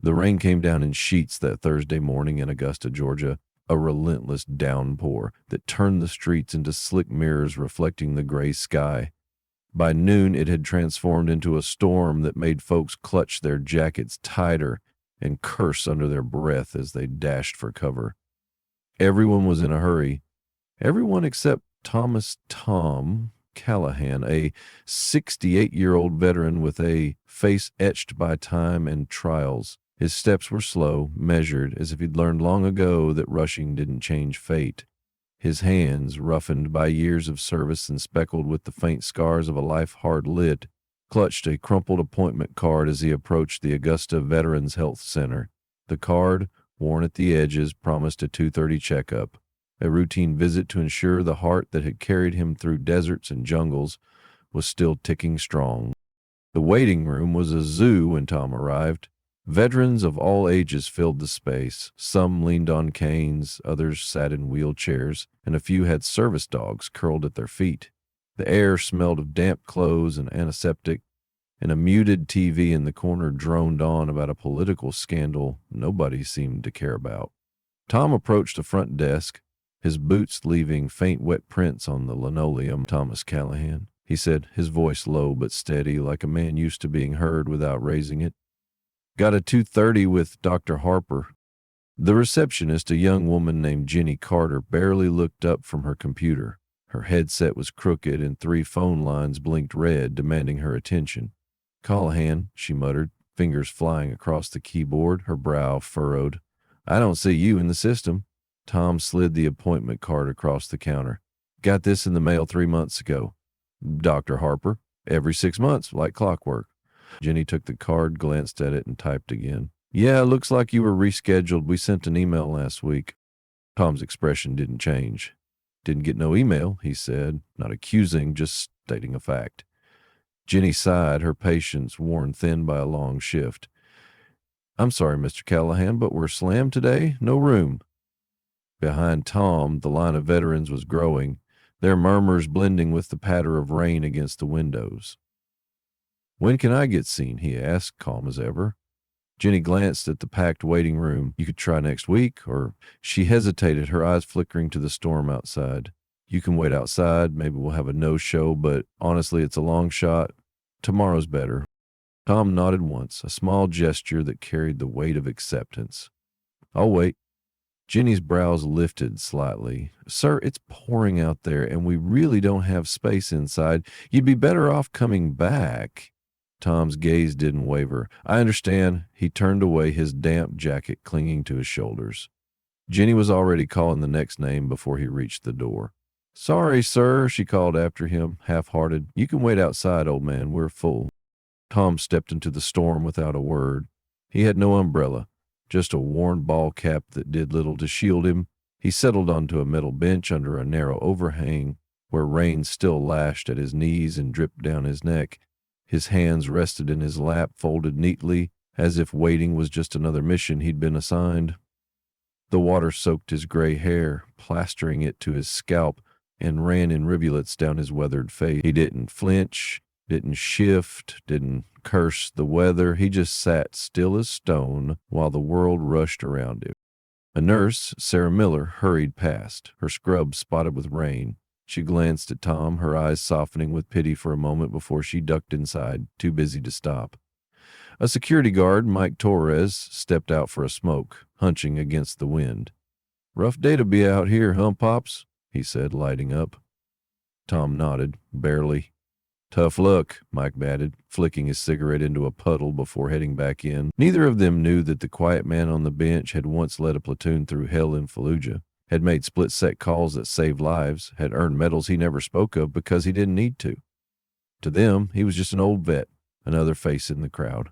The rain came down in sheets that Thursday morning in Augusta, Georgia, a relentless downpour that turned the streets into slick mirrors reflecting the gray sky. By noon, it had transformed into a storm that made folks clutch their jackets tighter and curse under their breath as they dashed for cover. Everyone was in a hurry. Everyone except Tom Callahan, a 68-year-old veteran with a face etched by time and trials. His steps were slow, measured, as if he'd learned long ago that rushing didn't change fate. His hands, roughened by years of service and speckled with the faint scars of a life hard lit, clutched a crumpled appointment card as he approached the Augusta Veterans Health Center. The card, worn at the edges, promised a 2:30 checkup, a routine visit to ensure the heart that had carried him through deserts and jungles was still ticking strong. The waiting room was a zoo when Tom arrived. Veterans of all ages filled the space. Some leaned on canes, others sat in wheelchairs, and a few had service dogs curled at their feet. The air smelled of damp clothes and antiseptic, and a muted TV in the corner droned on about a political scandal nobody seemed to care about. Tom approached the front desk, his boots leaving faint wet prints on the linoleum. "Thomas Callahan," he said, his voice low but steady, like a man used to being heard without raising it. "Got a 2:30 with Dr. Harper." The receptionist, a young woman named Jenny Carter, barely looked up from her computer. Her headset was crooked and 3 phone lines blinked red, demanding her attention. "Callahan," she muttered, fingers flying across the keyboard, her brow furrowed. "I don't see you in the system." Tom slid the appointment card across the counter. "Got this in the mail 3 months ago." "Dr. Harper, every 6 months, like clockwork." Jenny took the card, glanced at it, and typed again. "Yeah, looks like you were rescheduled. We sent an email last week." Tom's expression didn't change. "Didn't get no email," he said, not accusing, just stating a fact. Jenny sighed, her patience worn thin by a long shift. "I'm sorry, Mr. Callahan, but we're slammed today. No room." Behind Tom, the line of veterans was growing, their murmurs blending with the patter of rain against the windows. "When can I get seen?" he asked, calm as ever. Jenny glanced at the packed waiting room. "You could try next week, or—" She hesitated, her eyes flickering to the storm outside. "You can wait outside. Maybe we'll have a no-show, but honestly, it's a long shot. Tomorrow's better." Tom nodded once, a small gesture that carried the weight of acceptance. "I'll wait." Jenny's brows lifted slightly. "Sir, it's pouring out there, and we really don't have space inside. You'd be better off coming back." Tom's gaze didn't waver. "I understand." He turned away, his damp jacket clinging to his shoulders. Jenny was already calling the next name before he reached the door. "Sorry, sir," she called after him, half-hearted. "You can wait outside, old man. We're full." Tom stepped into the storm without a word. He had no umbrella, just a worn ball cap that did little to shield him. He settled onto a metal bench under a narrow overhang where rain still lashed at his knees and dripped down his neck. His hands rested in his lap, folded neatly, as if waiting was just another mission he'd been assigned. The water soaked his gray hair, plastering it to his scalp, and ran in rivulets down his weathered face. He didn't flinch, didn't shift, didn't curse the weather. He just sat still as stone while the world rushed around him. A nurse, Sarah Miller, hurried past, her scrub spotted with rain. She glanced at Tom, her eyes softening with pity for a moment before she ducked inside, too busy to stop. A security guard, Mike Torres, stepped out for a smoke, hunching against the wind. "Rough day to be out here, huh, Pops?" he said, lighting up. Tom nodded, barely. "Tough luck," Mike batted, flicking his cigarette into a puddle before heading back in. Neither of them knew that the quiet man on the bench had once led a platoon through hell in Fallujah, had made split-set calls that saved lives, had earned medals he never spoke of because he didn't need to. To them, he was just an old vet, another face in the crowd.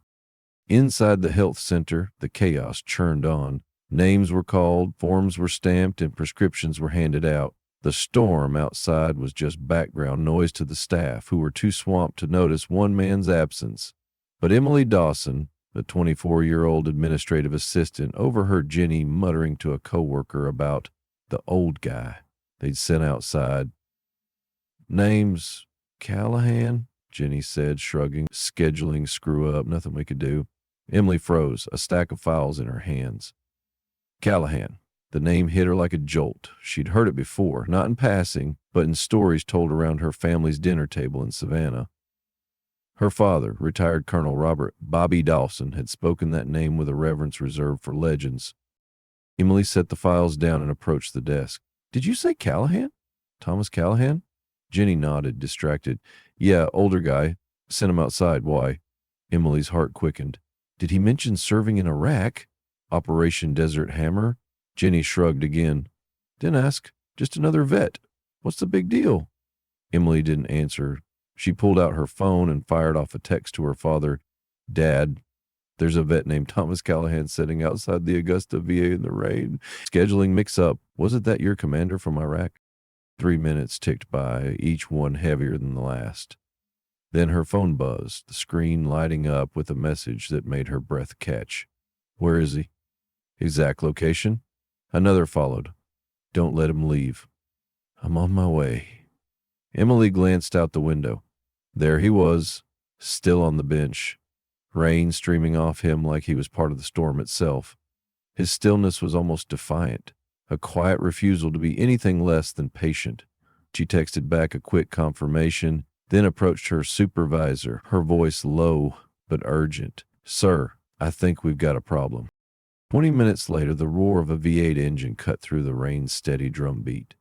Inside the health center, the chaos churned on. Names were called, forms were stamped, and prescriptions were handed out. The storm outside was just background noise to the staff, who were too swamped to notice one man's absence. But Emily Dawson, the 24-year-old administrative assistant, overheard Jenny muttering to a coworker about the old guy they'd sent outside. "Name's Callahan," Jenny said, shrugging. "Scheduling screw-up, nothing we could do." Emily froze, a stack of files in her hands. Callahan. The name hit her like a jolt. She'd heard it before, not in passing, but in stories told around her family's dinner table in Savannah. Her father, retired Colonel Robert Bobby Dawson, had spoken that name with a reverence reserved for legends. Emily set the files down and approached the desk. Did you say Callahan? Thomas Callahan? Jenny nodded, distracted. Yeah, older guy. Sent him outside. Why? Emily's heart quickened. Did he mention serving in Iraq? Operation Desert Hammer? Jenny shrugged again. Didn't ask. Just another vet. What's the big deal? Emily didn't answer. She pulled out her phone and fired off a text to her father. Dad, there's a vet named Thomas Callahan sitting outside the Augusta VA in the rain. Scheduling mix-up. Wasn't that your commander from Iraq? 3 minutes ticked by, each one heavier than the last. Then her phone buzzed, the screen lighting up with a message that made her breath catch. Where is he? Exact location? Another followed. Don't let him leave. I'm on my way. Emily glanced out the window. There he was, still on the bench, rain streaming off him like he was part of the storm itself. His stillness was almost defiant, a quiet refusal to be anything less than patient. She texted back a quick confirmation, then approached her supervisor, her voice low but urgent. Sir, I think we've got a problem. 20 minutes later, the roar of a V8 engine cut through the rain's steady drumbeat.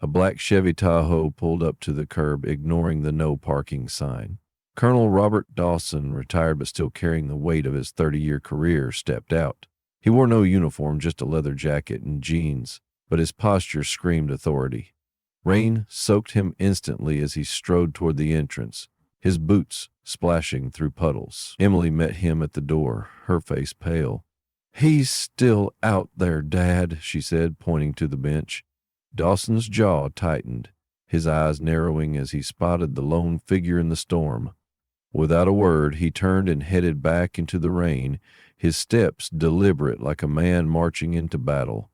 A black Chevy Tahoe pulled up to the curb, ignoring the no parking sign. Colonel Robert Dawson, retired but still carrying the weight of his 30-year career, stepped out. He wore no uniform, just a leather jacket and jeans, but his posture screamed authority. Rain soaked him instantly as he strode toward the entrance, his boots splashing through puddles. Emily met him at the door, her face pale. He's still out there, Dad, she said, pointing to the bench. Dawson's jaw tightened, his eyes narrowing as he spotted the lone figure in the storm. Without a word, he turned and headed back into the rain, his steps deliberate like a man marching into battle.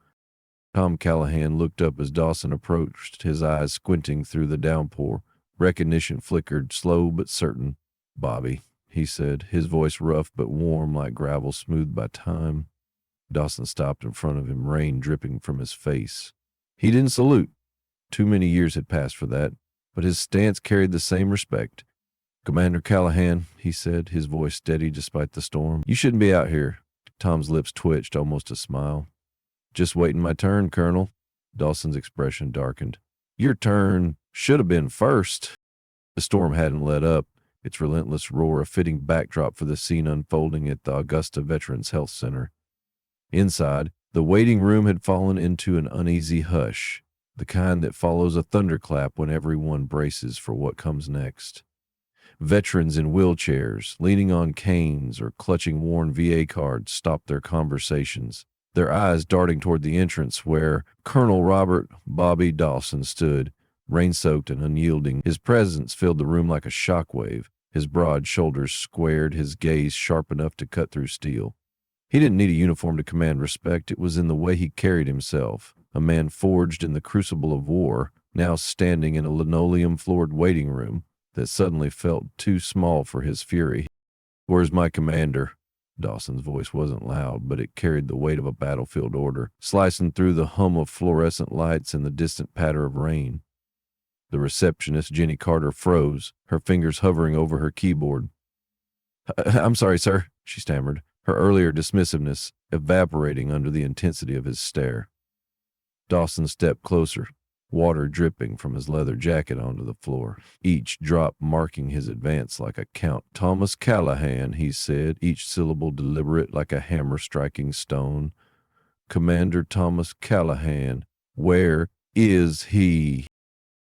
Tom Callahan looked up as Dawson approached, his eyes squinting through the downpour. Recognition flickered, slow but certain. Bobby, he said, his voice rough but warm like gravel smoothed by time. Dawson stopped in front of him, rain dripping from his face. He didn't salute. Too many years had passed for that, but his stance carried the same respect. Commander Callahan, he said, his voice steady despite the storm. You shouldn't be out here. Tom's lips twitched, almost a smile. Just waiting my turn, Colonel. Dawson's expression darkened. Your turn should have been first. The storm hadn't let up, its relentless roar a fitting backdrop for the scene unfolding at the Augusta Veterans Health Center. Inside, the waiting room had fallen into an uneasy hush, the kind that follows a thunderclap when everyone braces for what comes next. Veterans in wheelchairs, leaning on canes or clutching worn VA cards, stopped their conversations, their eyes darting toward the entrance where Colonel Robert Bobby Dawson stood, rain-soaked and unyielding. His presence filled the room like a shockwave, his broad shoulders squared, his gaze sharp enough to cut through steel. He didn't need a uniform to command respect. It was in the way he carried himself, a man forged in the crucible of war, now standing in a linoleum-floored waiting room that suddenly felt too small for his fury. Where's my commander? Dawson's voice wasn't loud, but it carried the weight of a battlefield order, slicing through the hum of fluorescent lights and the distant patter of rain. The receptionist, Jenny Carter, froze, her fingers hovering over her keyboard. I'm sorry, sir, she stammered, her earlier dismissiveness evaporating under the intensity of his stare. Dawson stepped closer, water dripping from his leather jacket onto the floor, each drop marking his advance like a count. Thomas Callahan, he said, each syllable deliberate like a hammer striking stone. Commander Thomas Callahan, where is he?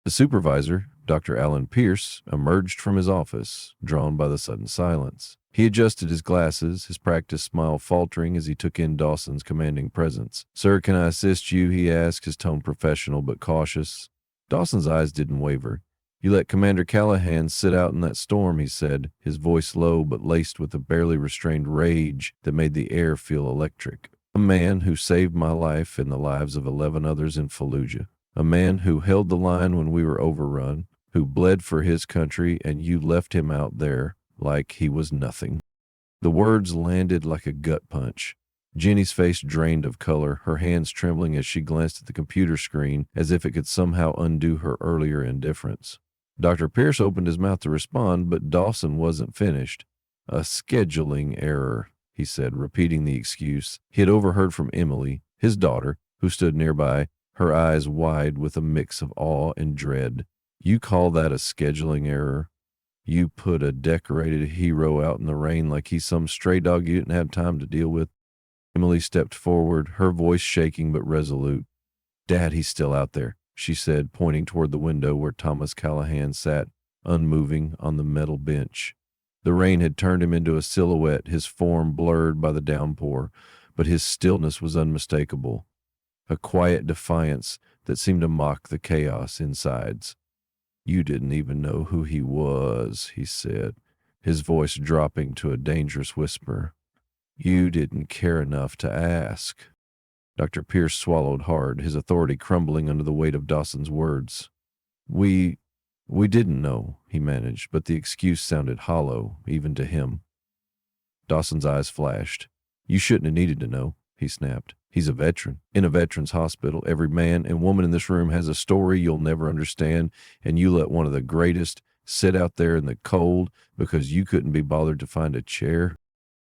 The supervisor, Dr. Allen Pierce, emerged from his office, drawn by the sudden silence. He adjusted his glasses, his practiced smile faltering as he took in Dawson's commanding presence. Sir, can I assist you? He asked, his tone professional but cautious. Dawson's eyes didn't waver. You let Commander Callahan sit out in that storm, he said, his voice low but laced with a barely restrained rage that made the air feel electric. A man who saved my life and the lives of 11 others in Fallujah. A man who held the line when we were overrun, who bled for his country, and you left him out there like he was nothing. The words landed like a gut punch. Jenny's face drained of color, her hands trembling as she glanced at the computer screen as if it could somehow undo her earlier indifference. Dr. Pierce opened his mouth to respond, but Dawson wasn't finished. A scheduling error, he said, repeating the excuse he had overheard from Emily, his daughter, who stood nearby, her eyes wide with a mix of awe and dread. You call that a scheduling error? You put a decorated hero out in the rain like he's some stray dog you didn't have time to deal with? Emily stepped forward, her voice shaking but resolute. Dad, he's still out there, she said, pointing toward the window where Thomas Callahan sat, unmoving, on the metal bench. The rain had turned him into a silhouette, his form blurred by the downpour, but his stillness was unmistakable, a quiet defiance that seemed to mock the chaos insides. You didn't even know who he was, he said, his voice dropping to a dangerous whisper. You didn't care enough to ask. Dr. Pierce swallowed hard, his authority crumbling under the weight of Dawson's words. We didn't know, he managed, but the excuse sounded hollow, even to him. Dawson's eyes flashed. You shouldn't have needed to know, he snapped. He's a veteran. In a veteran's hospital, every man and woman in this room has a story you'll never understand, and you let one of the greatest sit out there in the cold because you couldn't be bothered to find a chair.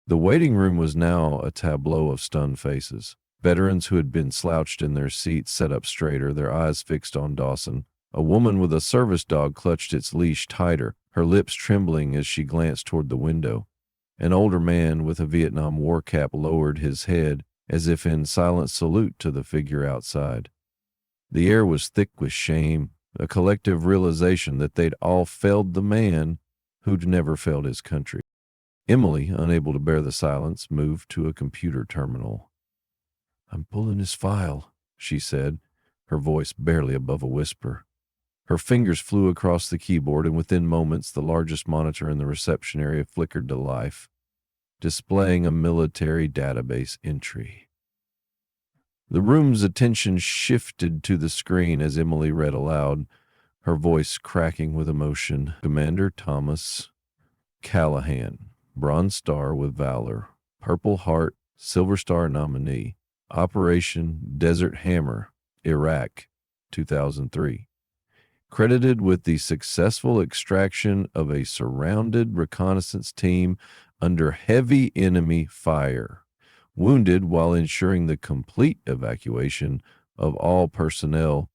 The waiting room was now a tableau of stunned faces. Veterans who had been slouched in their seats sat up straighter, their eyes fixed on Dawson. A woman with a service dog clutched its leash tighter, her lips trembling as she glanced toward the window. An older man with a Vietnam War cap lowered his head as if in silent salute to the figure outside. The air was thick with shame, a collective realization that they'd all failed the man who'd never failed his country. Emily, unable to bear the silence, moved to a computer terminal. I'm pulling his file, she said, her voice barely above a whisper. Her fingers flew across the keyboard, and within moments the largest monitor in the reception area flickered to life, displaying a military database entry. The room's attention shifted to the screen as Emily read aloud, her voice cracking with emotion. Commander Thomas Callahan, Bronze Star with Valor, Purple Heart, Silver Star nominee, Operation Desert Hammer, Iraq, 2003. Credited with the successful extraction of a surrounded reconnaissance team under heavy enemy fire, wounded while ensuring the complete evacuation of all personnel.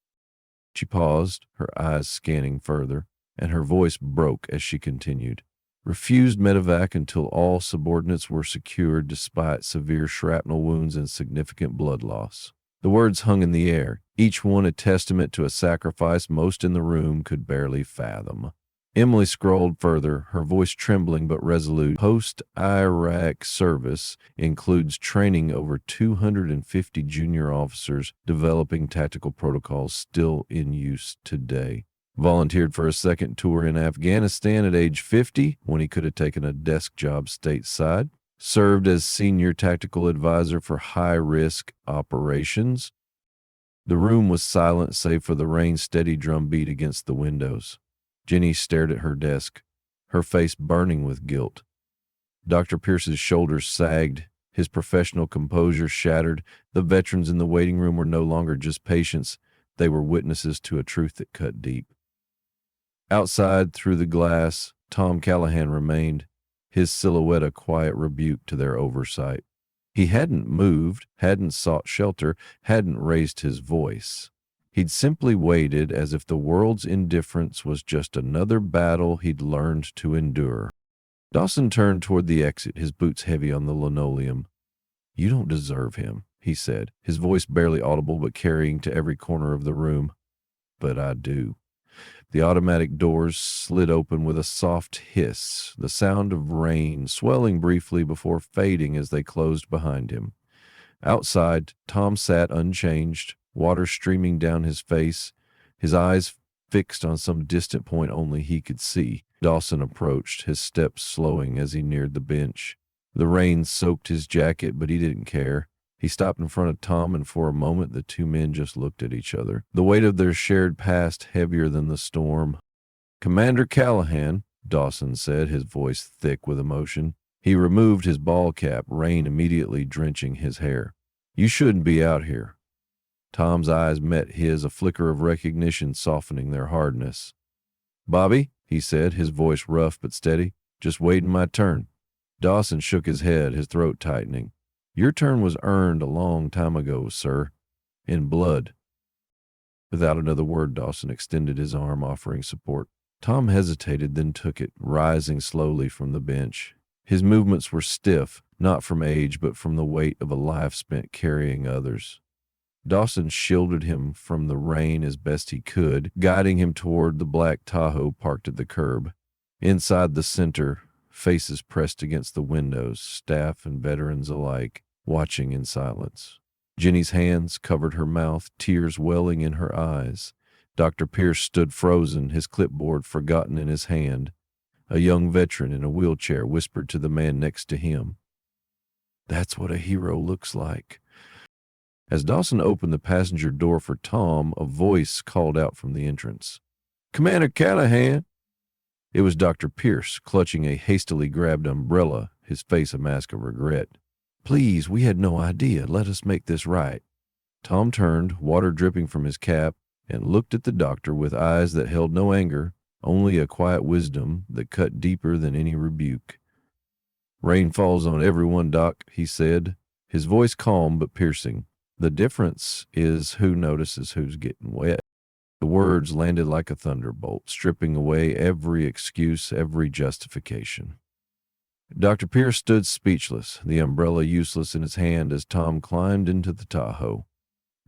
She paused, her eyes scanning further, and her voice broke as she continued. Refused medevac until all subordinates were secured despite severe shrapnel wounds and significant blood loss. The words hung in the air, each one a testament to a sacrifice most in the room could barely fathom. Emily scrolled further, her voice trembling but resolute. Post-Iraq service includes training over 250 junior officers developing tactical protocols still in use today. Volunteered for a second tour in Afghanistan at age 50 when he could have taken a desk job stateside. Served as senior tactical advisor for high-risk operations. The room was silent save for the rain's steady drumbeat against the windows. Jenny stared at her desk, her face burning with guilt. Dr. Pierce's shoulders sagged, his professional composure shattered. The veterans in the waiting room were no longer just patients. They were witnesses to a truth that cut deep. Outside, through the glass, Tom Callahan remained, his silhouette a quiet rebuke to their oversight. He hadn't moved, hadn't sought shelter, hadn't raised his voice. He'd simply waited as if the world's indifference was just another battle he'd learned to endure. Dawson turned toward the exit, his boots heavy on the linoleum. You don't deserve him, he said, his voice barely audible but carrying to every corner of the room. But I do. The automatic doors slid open with a soft hiss, the sound of rain swelling briefly before fading as they closed behind him. Outside, Tom sat unchanged, water streaming down his face, his eyes fixed on some distant point only he could see. Dawson approached, his steps slowing as he neared the bench. The rain soaked his jacket, but he didn't care. He stopped in front of Tom, and for a moment the two men just looked at each other, the weight of their shared past heavier than the storm. Commander Callahan, Dawson said, his voice thick with emotion, He removed his ball cap, rain immediately drenching his hair. "You shouldn't be out here." Tom's eyes met his, a flicker of recognition softening their hardness. "Bobby," he said, his voice rough but steady, "just waiting my turn." Dawson shook his head, his throat tightening. "Your turn was earned a long time ago, sir. In blood." Without another word, Dawson extended his arm, offering support. Tom hesitated, then took it, rising slowly from the bench. His movements were stiff, not from age, but from the weight of a life spent carrying others. Dawson shielded him from the rain as best he could, guiding him toward the black Tahoe parked at the curb. Inside the center, faces pressed against the windows, staff and veterans alike, watching in silence. Jenny's hands covered her mouth, tears welling in her eyes. Dr. Pierce stood frozen, his clipboard forgotten in his hand. A young veteran in a wheelchair whispered to the man next to him, "That's what a hero looks like." As Dawson opened the passenger door for Tom, a voice called out from the entrance, "Commander Callahan!" It was Dr. Pierce, clutching a hastily grabbed umbrella, his face a mask of regret. "Please, we had no idea. Let us make this right." Tom turned, water dripping from his cap, and looked at the doctor with eyes that held no anger, only a quiet wisdom that cut deeper than any rebuke. "Rain falls on everyone, Doc," he said, his voice calm but piercing. "The difference is who notices who's getting wet." The words landed like a thunderbolt, stripping away every excuse, every justification. Dr. Pierce stood speechless, the umbrella useless in his hand as Tom climbed into the Tahoe.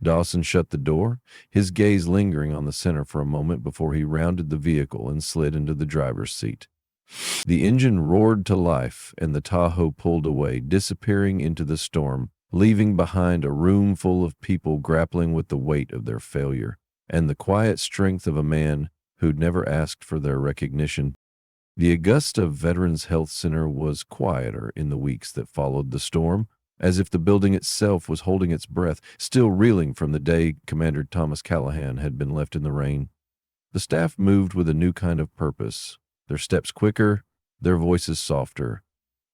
Dawson shut the door, his gaze lingering on the center for a moment before he rounded the vehicle and slid into the driver's seat. The engine roared to life, and the Tahoe pulled away, disappearing into the storm, leaving behind a room full of people grappling with the weight of their failure and the quiet strength of a man who'd never asked for their recognition. The Augusta Veterans Health Center was quieter in the weeks that followed the storm, as if the building itself was holding its breath, still reeling from the day Commander Thomas Callahan had been left in the rain. The staff moved with a new kind of purpose, their steps quicker, their voices softer,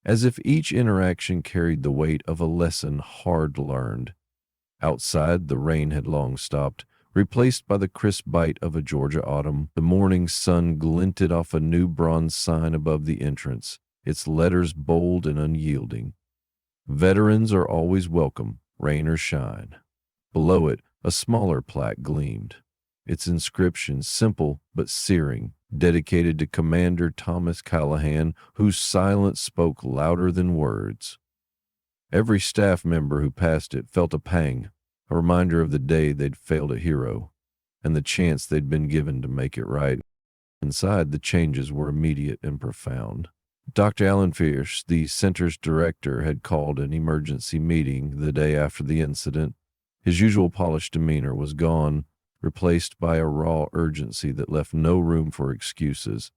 as if each interaction carried the weight of a lesson hard learned. Outside, the rain had long stopped, replaced by the crisp bite of a Georgia autumn. The morning sun glinted off a new bronze sign above the entrance, its letters bold and unyielding. "Veterans are always welcome, rain or shine." Below it, a smaller plaque gleamed, its inscription simple but searing, dedicated to Commander Thomas Callahan, whose silence spoke louder than words. Every staff member who passed it felt a pang, a reminder of the day they'd failed a hero, and the chance they'd been given to make it right. Inside, the changes were immediate and profound. Dr. Alan Fierce, the center's director, had called an emergency meeting the day after the incident. His usual polished demeanor was gone, replaced by a raw urgency that left no room for excuses.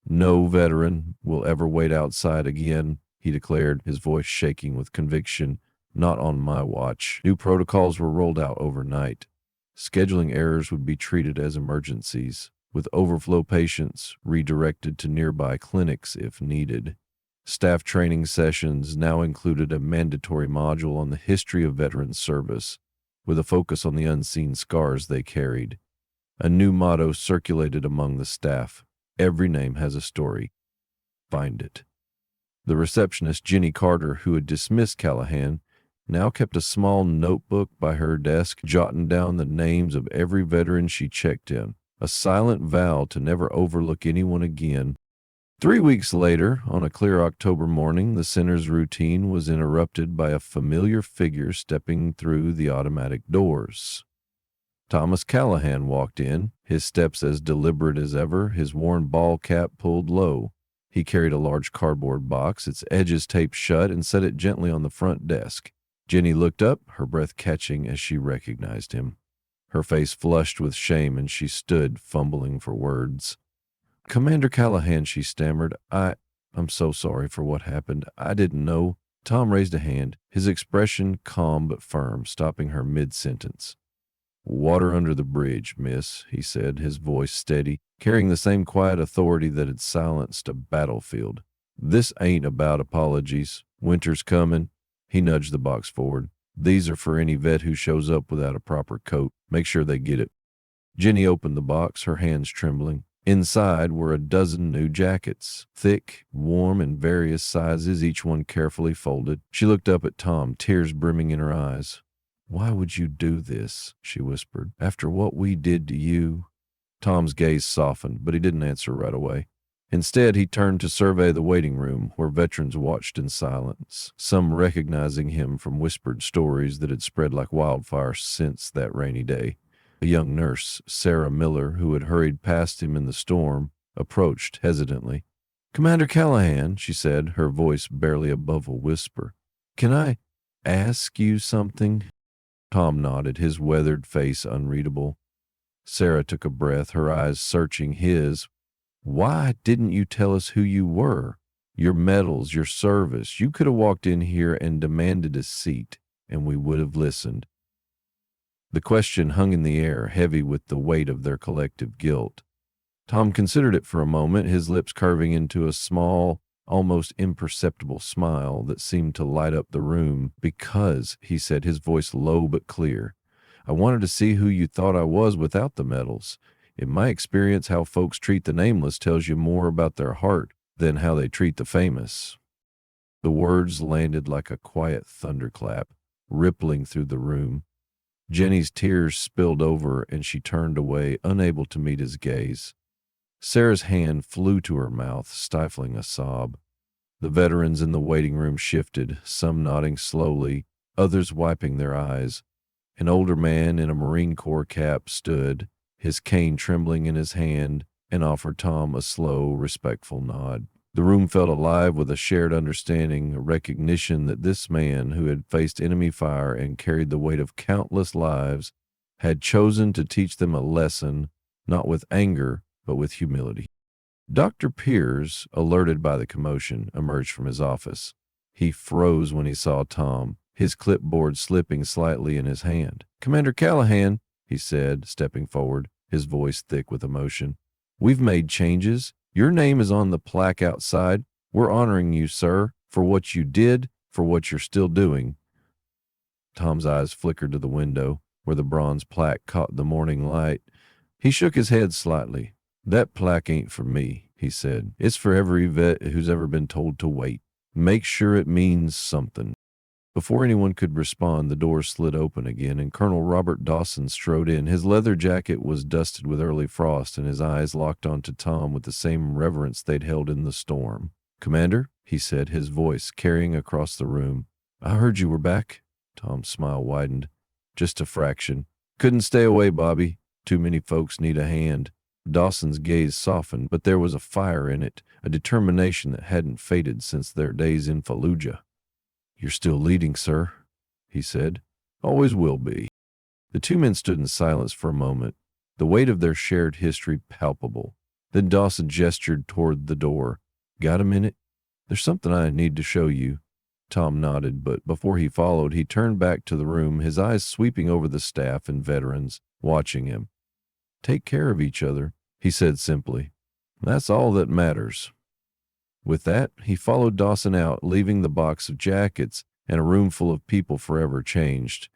"No veteran will ever wait outside again," he declared, his voice shaking with conviction. "Not on my watch." New protocols were rolled out overnight. Scheduling errors would be treated as emergencies, with overflow patients redirected to nearby clinics if needed. Staff training sessions now included a mandatory module on the history of veteran service, with a focus on the unseen scars they carried. A new motto circulated among the staff: "Every name has a story. Find it." The receptionist, Jenny Carter, who had dismissed Callahan, now kept a small notebook by her desk, jotting down the names of every veteran she checked in, a silent vow to never overlook anyone again. 3 weeks later, on a clear October morning, the center's routine was interrupted by a familiar figure stepping through the automatic doors. Thomas Callahan walked in, his steps as deliberate as ever, his worn ball cap pulled low. He carried a large cardboard box, its edges taped shut, and set it gently on the front desk. Jenny looked up, her breath catching as she recognized him. Her face flushed with shame, and she stood, fumbling for words. "Commander Callahan," she stammered, I'm so sorry for what happened. I didn't know." Tom raised a hand, his expression calm but firm, stopping her mid-sentence. "Water under the bridge, miss," he said, his voice steady, carrying the same quiet authority that had silenced a battlefield. This ain't about apologies. Winter's coming. He nudged the box forward. These are for any vet who shows up without a proper coat. Make sure they get it. Jenny opened the box, her hands trembling. Inside were a dozen new jackets, thick, warm, in various sizes, each one carefully folded. She looked up at Tom, tears brimming in her eyes. "Why would you do this?" she whispered. "After what we did to you?" Tom's gaze softened, but he didn't answer right away. Instead, he turned to survey the waiting room, where veterans watched in silence, some recognizing him from whispered stories that had spread like wildfire since that rainy day. A young nurse, Sarah Miller, who had hurried past him in the storm, approached hesitantly. "Commander Callahan," she said, her voice barely above a whisper. "Can I ask you something?" Tom nodded, his weathered face unreadable. Sarah took a breath, her eyes searching his. "Why didn't you tell us who you were? Your medals, your service. You could have walked in here and demanded a seat, and we would have listened." The question hung in the air, heavy with the weight of their collective guilt. Tom considered it for a moment, his lips curving into a small, almost imperceptible smile that seemed to light up the room. "Because," he said, his voice low but clear, "I wanted to see who you thought I was without the medals. In my experience, how folks treat the nameless tells you more about their heart than how they treat the famous." The words landed like a quiet thunderclap, rippling through the room. Jenny's tears spilled over, and she turned away, unable to meet his gaze. Sarah's hand flew to her mouth, stifling a sob. The veterans in the waiting room shifted, some nodding slowly, others wiping their eyes. An older man in a Marine Corps cap stood, his cane trembling in his hand, and offered Tom a slow, respectful nod. The room felt alive with a shared understanding, a recognition that this man, who had faced enemy fire and carried the weight of countless lives, had chosen to teach them a lesson, not with anger, but with humility. Dr. Piers, alerted by the commotion, emerged from his office. He froze when he saw Tom, his clipboard slipping slightly in his hand. "Commander Callahan," he said, stepping forward, his voice thick with emotion. "We've made changes. Your name is on the plaque outside. We're honoring you, sir, for what you did, for what you're still doing." Tom's eyes flickered to the window, where the bronze plaque caught the morning light. He shook his head slightly. "That plaque ain't for me," he said. "It's for every vet who's ever been told to wait. Make sure it means something." Before anyone could respond, the door slid open again, and Colonel Robert Dawson strode in. His leather jacket was dusted with early frost, and his eyes locked onto Tom with the same reverence they'd held in the storm. "Commander," he said, his voice carrying across the room. "I heard you were back." Tom's smile widened. "Just a fraction. Couldn't stay away, Bobby. Too many folks need a hand." Dawson's gaze softened, but there was a fire in it, a determination that hadn't faded since their days in Fallujah. "You're still leading, sir," he said. "Always will be." The two men stood in silence for a moment, the weight of their shared history palpable. Then Dawson gestured toward the door. "Got a minute? There's something I need to show you." Tom nodded, but before he followed, he turned back to the room, his eyes sweeping over the staff and veterans, watching him. "Take care of each other," he said simply. "That's all that matters." With that, he followed Dawson out, leaving the box of jackets and a room full of people forever changed.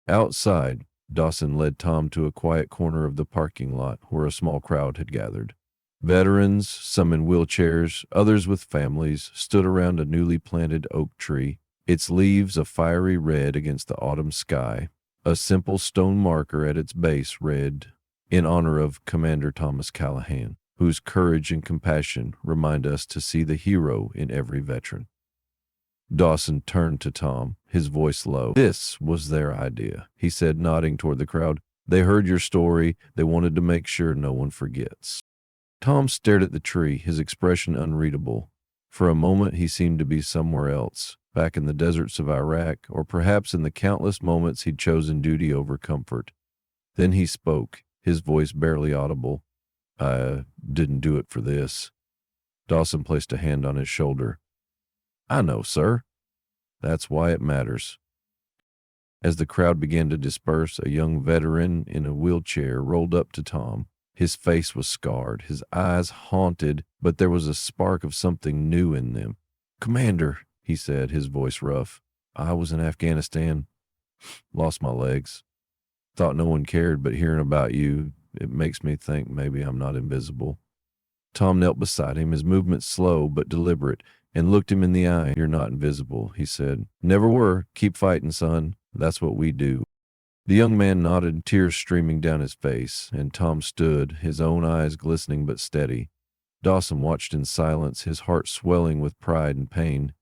Outside, Dawson led Tom to a quiet corner of the parking lot where a small crowd had gathered. Veterans, some in wheelchairs, others with families, stood around a newly planted oak tree, its leaves a fiery red against the autumn sky. A simple stone marker at its base read, "In honor of Commander Thomas Callahan, whose courage and compassion remind us to see the hero in every veteran." Dawson turned to Tom, his voice low. "This was their idea," he said, nodding toward the crowd. "They heard your story. They wanted to make sure no one forgets." Tom stared at the tree, his expression unreadable. For a moment he seemed to be somewhere else, back in the deserts of Iraq, or perhaps in the countless moments he'd chosen duty over comfort. Then he spoke, his voice barely audible. "I didn't do it for this." Dawson placed a hand on his shoulder. "I know, sir. That's why it matters." As the crowd began to disperse, a young veteran in a wheelchair rolled up to Tom, His face was scarred, his eyes haunted, but there was a spark of something new in them. "Commander," he said, his voice rough, "I was in Afghanistan. Lost my legs. Thought no one cared, but hearing about you, it makes me think maybe I'm not invisible." Tom knelt beside him, his movements slow but deliberate, and looked him in the eye. "You're not invisible," he said. "Never were. Keep fighting, son. That's what we do." The young man nodded, tears streaming down his face, and Tom stood, his own eyes glistening but steady. Dawson watched in silence, his heart swelling with pride and pain.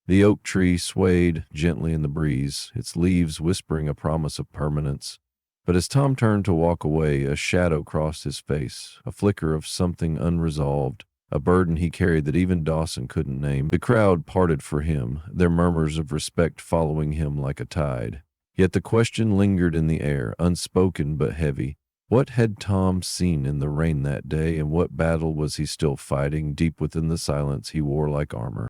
The oak tree swayed gently in the breeze, its leaves whispering a promise of permanence. But as Tom turned to walk away, a shadow crossed his face, a flicker of something unresolved, a burden he carried that even Dawson couldn't name. The crowd parted for him, their murmurs of respect following him like a tide. Yet the question lingered in the air, unspoken but heavy. What had Tom seen in the rain that day, and what battle was he still fighting deep within the silence he wore like armor?